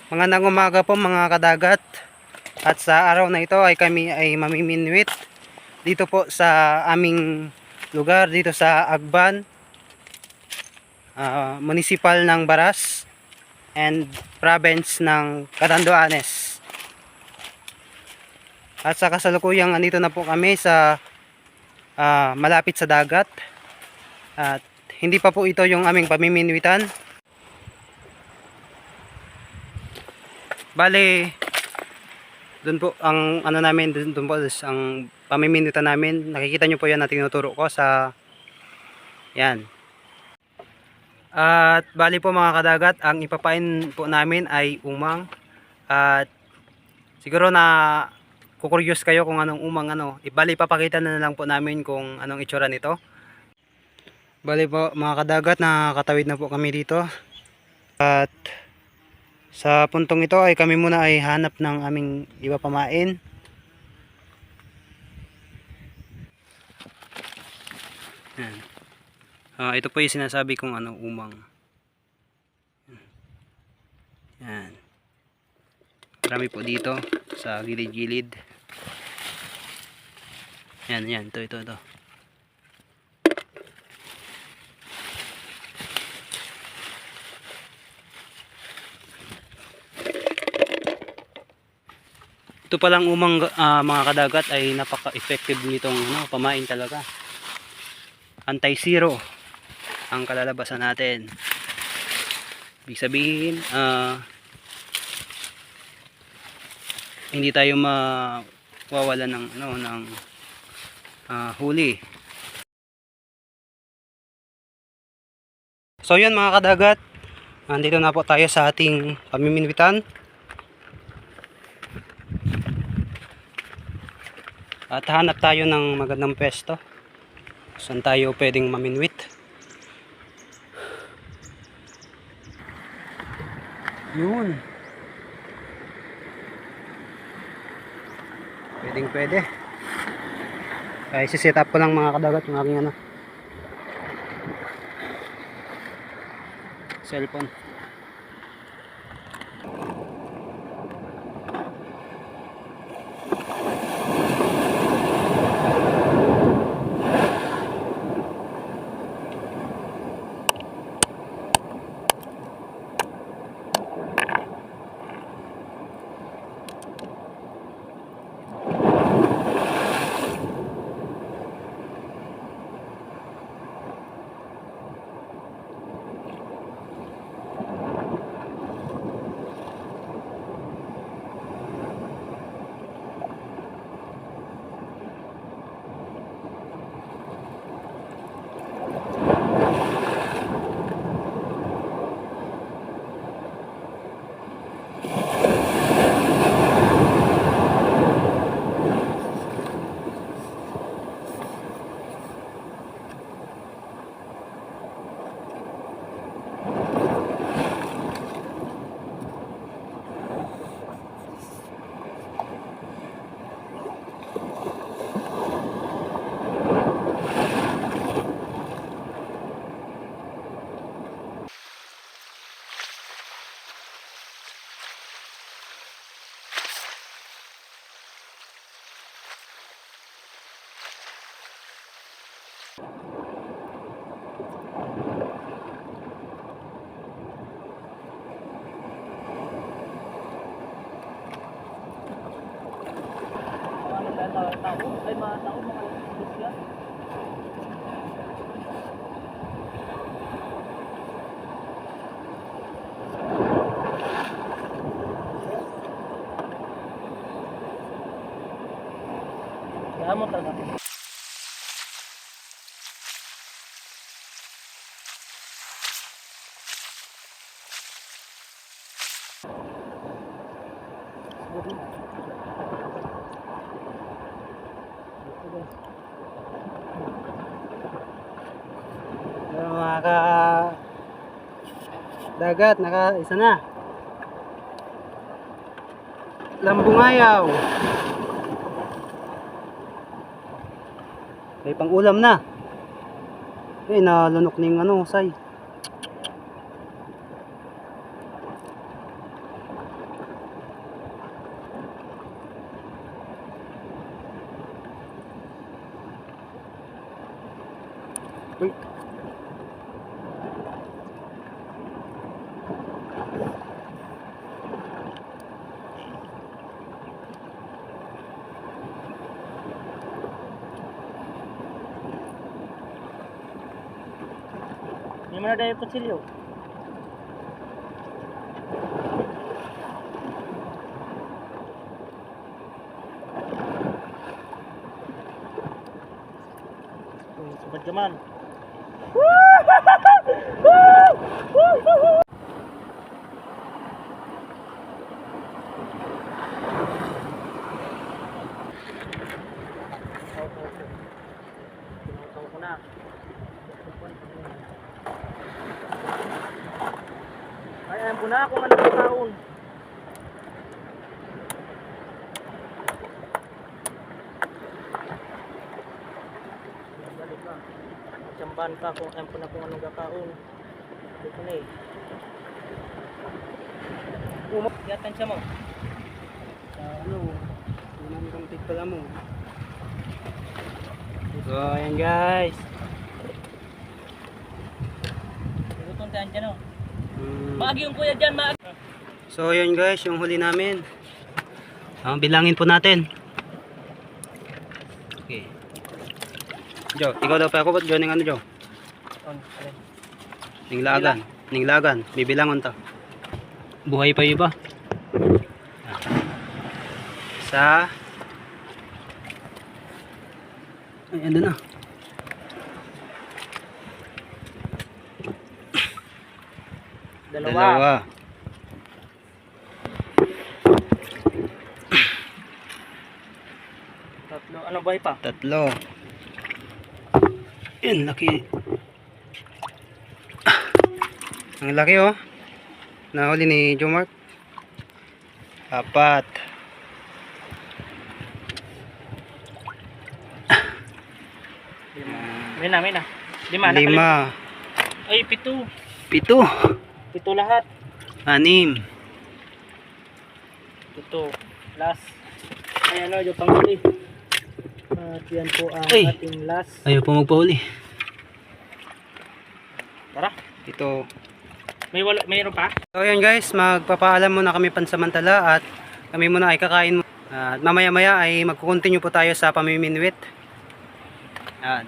Magandang umaga po mga kadagat. At sa araw na ito ay kami ay mamiminwit dito po sa aming lugar dito sa Agban, municipal ng Baras and province ng Catanduanes. At sa kasalukuyang andito na po kami sa malapit sa dagat. At hindi pa po ito yung aming pamiminwitan. Bale, doon po ang ano namin, doon po ang pamiminutan namin. Nakikita nyo po yan na tinuturo ko sa yan. At bali po mga kadagat, ang ipapain po namin ay umang. At siguro na kukuryos kayo kung anong umang ano. Bali papakita na lang po namin kung anong itsura nito. Bali po mga kadagat, nakakatawid na po kami dito. At sa puntong ito ay kami muna ay hanap ng aming iba pamain. Yan. Ito po yung sinasabi kong ano, umang. Yan. Marami po dito sa gilid-gilid. Yan, yan. Ito. Ito palang umang mga kadagat ay napaka-effective nitong pamain talaga. Anti-zero ang kalalabasan natin. Ibig sabihin, hindi tayo mawawala ng huli. So yun mga kadagat, nandito na po tayo sa ating pamiminwitan. At hanap tayo ng magandang pwesto saan tayo pwedeng maminwit. Yun. Pwede. Ay, siset up ko lang mga kadagat yung aking cellphone. Ay mga tao, mga isla. Kaya mo talaga. Mga dagat, isa na. Lambungayaw. May pang ulam na. Eh, nalunok ning ano, say. Uy. Hindi mo na dahil kutsilyo. Sabad ka man. Tinataw ko na. Ay, alam ko na kung anong taon. Balik ka. Tsambahan ka kung alam ko na kung anong kakaon. Balik ko na eh. Yatan siya mo. Ano, unang kamtig pala mo. So, ayan guys. Lutong tahan dyan o. Mm. Maagi yung kuya dyan, maagi. So, ayan guys, yung huli namin. Bilangin po natin. Okay. Jo, ikaw daw pa ako. Ba't Jo, ning ano Jo? Ninglagan. Ninglagan. Bibilangon ta. Buhay pa iba. Sa ay, ano na. Dalawa. Tatlo. Ano ba pa? Tatlo. Yan, laki. Ang laki oh. Nahuli ni Jomark. 4. May na. 5. 5. Ay, 7. 7. 7 lahat. 6. 7. Last. Ay, ano, yung panghuli. At yan po ang Ay. ating last. Ayaw po magpahuli. Tara. Ito. Mayroon pa? So ayan guys, magpapaalam muna kami pansamantala at kami muna ay kakain. At mamaya maya ay magkukontinue po tayo sa pamiminwit. Yan.